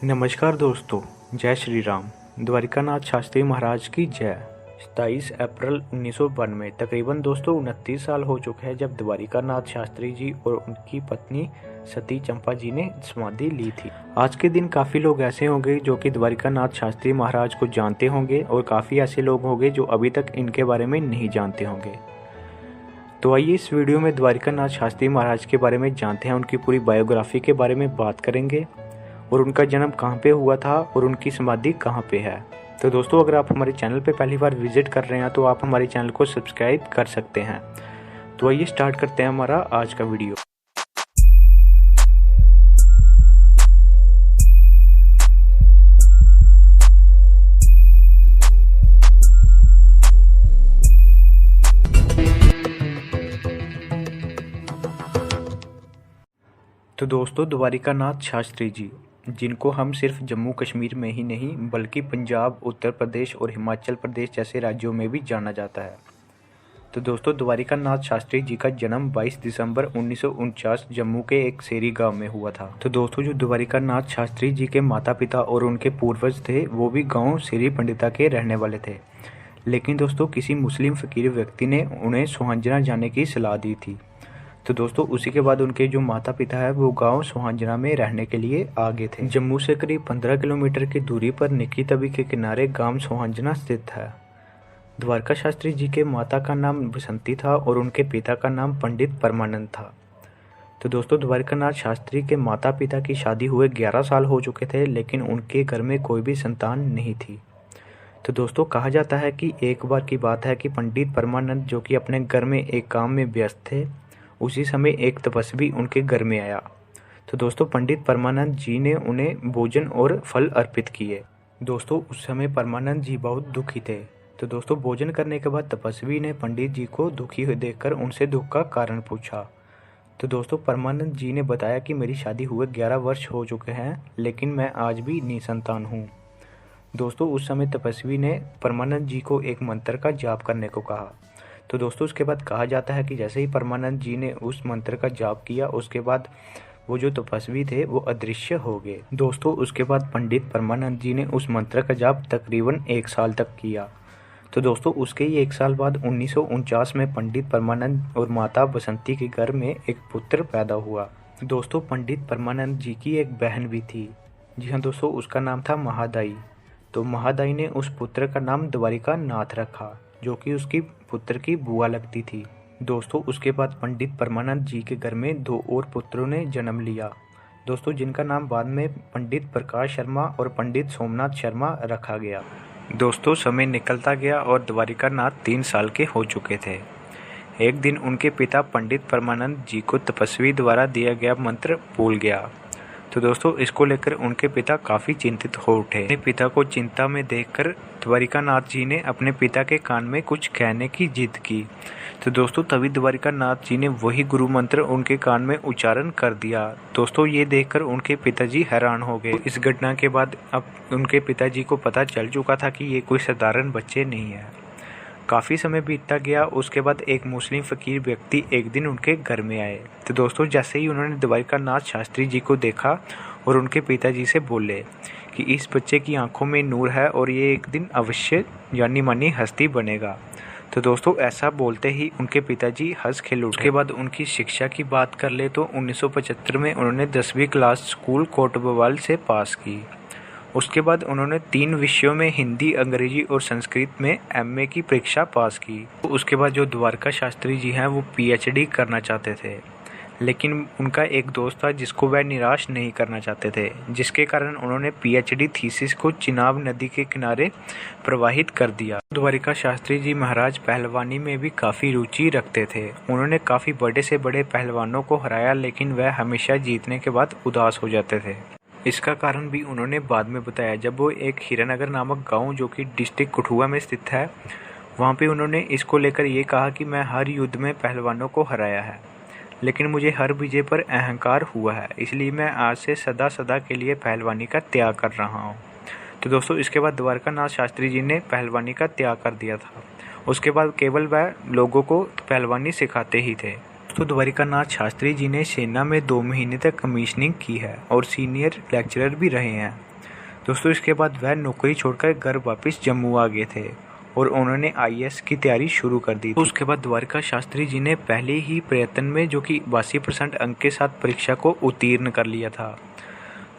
नमस्कार दोस्तों, जय श्री राम। द्वारिकानाथ शास्त्री महाराज की जय। 27 अप्रैल 1992 तकरीबन दोस्तों 29 साल हो चुके हैं जब द्वारिकानाथ शास्त्री जी और उनकी पत्नी सती चंपा जी ने समाधि ली थी। आज के दिन काफ़ी लोग ऐसे होंगे जो कि द्वारिकानाथ शास्त्री महाराज को जानते होंगे और काफ़ी ऐसे लोग होंगे जो अभी तक इनके बारे में नहीं जानते होंगे। तो आइए इस वीडियो में द्वारिकानाथ शास्त्री महाराज के बारे में जानते हैं, उनकी पूरी बायोग्राफी के बारे में बात करेंगे और उनका जन्म कहाँ पे हुआ था और उनकी समाधि कहाँ पे है। तो दोस्तों, अगर आप हमारे चैनल पे पहली बार विजिट कर रहे हैं तो आप हमारे चैनल को सब्सक्राइब कर सकते हैं। तो आइए स्टार्ट करते हैं हमारा आज का वीडियो। तो दोस्तों, द्वारिकानाथ शास्त्री जी, जिनको हम सिर्फ जम्मू कश्मीर में ही नहीं बल्कि पंजाब, उत्तर प्रदेश और हिमाचल प्रदेश जैसे राज्यों में भी जाना जाता है। तो दोस्तों, द्वारिकानाथ शास्त्री जी का जन्म 22 दिसंबर 1949 जम्मू के एक सेरी गांव में हुआ था। तो दोस्तों, जो द्वारिकानाथ शास्त्री जी के माता पिता और उनके पूर्वज थे वो भी गांव सेरी पंडिता के रहने वाले थे। लेकिन दोस्तों, किसी मुस्लिम फ़कीर व्यक्ति ने उन्हें सुहांजना जाने की सलाह दी थी। तो दोस्तों, उसी के बाद उनके जो माता पिता है वो गांव सुहांजना में रहने के लिए आ गए थे। जम्मू से करीब 15 किलोमीटर की दूरी पर निकी तवी के किनारे गांव सुहांजना स्थित है। द्वारका शास्त्री जी के माता का नाम बसंती था और उनके पिता का नाम पंडित परमानंद था। तो दोस्तों, द्वारकानाथ शास्त्री के माता पिता की शादी हुए 11 साल हो चुके थे, लेकिन उनके घर में कोई भी संतान नहीं थी। तो दोस्तों, कहा जाता है कि एक बार की बात है कि पंडित परमानंद जो कि अपने घर में एक काम में व्यस्त थे, उसी समय एक तपस्वी उनके घर में आया। तो दोस्तों, पंडित परमानंद जी ने उन्हें भोजन और फल अर्पित किए। दोस्तों, उस समय परमानंद जी बहुत दुखी थे। तो दोस्तों, भोजन करने के बाद तपस्वी ने पंडित जी को दुखी हुए देखकर उनसे दुख का कारण पूछा। तो दोस्तों, परमानंद जी ने बताया कि मेरी शादी हुए 11 वर्ष हो चुके हैं, लेकिन मैं आज भी निसंतान हूँ। दोस्तों, उस समय तपस्वी ने परमानंद जी को एक मंत्र का जाप करने को कहा। तो दोस्तों, उसके बाद कहा जाता है कि जैसे ही परमानंद जी ने उस मंत्र का जाप किया, उसके बाद वो जो तपस्वी थे वो अदृश्य हो गए। दोस्तों, उसके बाद पंडित परमानंद जी ने उस मंत्र का जाप तकरीबन 1 साल तक किया। तो दोस्तों, उसके ही 1 साल बाद 1949 में पंडित परमानंद और माता बसंती के घर में एक पुत्र पैदा हुआ। दोस्तों, पंडित परमानंद जी की एक बहन भी थी। जी हाँ दोस्तों, उसका नाम था महादाई। तो महादाई ने उस पुत्र का नाम द्वारिकानाथ रखा, जो कि उसकी पुत्र की बुआ लगती थी। दोस्तों, उसके बाद पंडित परमानंद जी के घर में 2 और पुत्रों ने जन्म लिया। दोस्तों, जिनका नाम बाद में पंडित प्रकाश शर्मा और पंडित सोमनाथ शर्मा रखा गया। दोस्तों, समय निकलता गया और द्वारिकानाथ 3 साल के हो चुके थे। एक दिन उनके पिता पंडित परमानंद जी को तपस्वी द्वारा दिया गया मंत्र भूल गया। तो दोस्तों, इसको लेकर उनके पिता काफ़ी चिंतित हो उठे। अपने पिता को चिंता में देखकर द्वारिकानाथ जी ने अपने पिता के कान में कुछ कहने की जिद की। तो दोस्तों, तभी द्वारिकानाथ जी ने वही गुरु मंत्र उनके कान में उच्चारण कर दिया। दोस्तों, ये देखकर उनके पिताजी हैरान हो गए। इस घटना के बाद अब उनके पिताजी को पता चल चुका था कि ये कोई साधारण बच्चे नहीं है। काफ़ी समय बीतता गया। उसके बाद एक मुस्लिम फ़कीर व्यक्ति एक दिन उनके घर में आए। तो दोस्तों, जैसे ही उन्होंने द्वारिकानाथ शास्त्री जी को देखा और उनके पिताजी से बोले कि इस बच्चे की आंखों में नूर है और ये एक दिन अवश्य जानी मानी हस्ती बनेगा। तो दोस्तों, ऐसा बोलते ही उनके पिताजी हंस खेल उठे। उसके बाद उनकी शिक्षा की बात कर ले तो 1975 में उन्होंने 10वीं क्लास स्कूल कोटभवाल से पास की। उसके बाद उन्होंने 3 विषयों में हिंदी, अंग्रेजी और संस्कृत में एमए की परीक्षा पास की। तो उसके बाद जो द्वारका शास्त्री जी हैं वो पीएचडी करना चाहते थे, लेकिन उनका एक दोस्त था जिसको वह निराश नहीं करना चाहते थे, जिसके कारण उन्होंने पीएचडी थीसिस को चिनाब नदी के किनारे प्रवाहित कर दिया। द्वारिका शास्त्री जी महाराज पहलवानी में भी काफ़ी रुचि रखते थे। उन्होंने काफ़ी बड़े से बड़े पहलवानों को हराया, लेकिन वह हमेशा जीतने के बाद उदास हो जाते थे। इसका कारण भी उन्होंने बाद में बताया, जब वो एक हीरानगर नामक गांव जो कि डिस्ट्रिक्ट कठुआ में स्थित है, वहां पे उन्होंने इसको लेकर ये कहा कि मैं हर युद्ध में पहलवानों को हराया है, लेकिन मुझे हर विजय पर अहंकार हुआ है, इसलिए मैं आज से सदा सदा के लिए पहलवानी का त्याग कर रहा हूँ। तो दोस्तों, इसके बाद द्वारकानाथ शास्त्री जी ने पहलवानी का त्याग कर दिया था। उसके बाद केवल वह लोगों को पहलवानी सिखाते ही थे। तो द्वारिकानाथ शास्त्री जी ने सेना में 2 महीने तक कमीशनिंग की है और सीनियर लेक्चरर भी रहे हैं। दोस्तों इसके बाद वह नौकरी छोड़कर घर वापस जम्मू आ गए थे और उन्होंने आईएएस की तैयारी शुरू कर दी थी। उसके बाद द्वारिका शास्त्री जी ने पहले ही प्रयत्न में जो कि 82% अंक के साथ परीक्षा को उत्तीर्ण कर लिया था।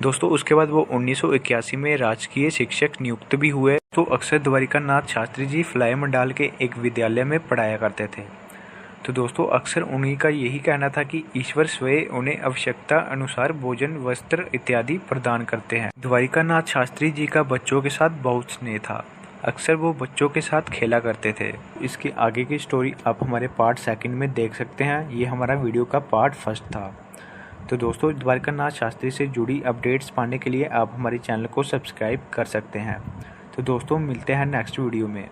दोस्तों उसके बाद वो 1981 में राजकीय शिक्षक नियुक्त भी हुए। तो अक्सर द्वारिका नाथ शास्त्री जी फ्लाई मंडाल के एक विद्यालय में पढ़ाया करते थे। तो दोस्तों अक्सर उन्हीं का यही कहना था कि ईश्वर स्वयं उन्हें आवश्यकता अनुसार भोजन, वस्त्र इत्यादि प्रदान करते हैं। द्वारिका नाथ शास्त्री जी का बच्चों के साथ बहुत स्नेह था। अक्सर वो बच्चों के साथ खेला करते थे। इसके आगे की स्टोरी आप हमारे पार्ट 2 में देख सकते हैं। ये हमारा वीडियो का पार्ट 1 था। तो दोस्तों द्वारिका नाथ शास्त्री से जुड़ी अपडेट्स पाने के लिए आप हमारे चैनल को सब्सक्राइब कर सकते हैं। तो दोस्तों मिलते हैं नेक्स्ट वीडियो में।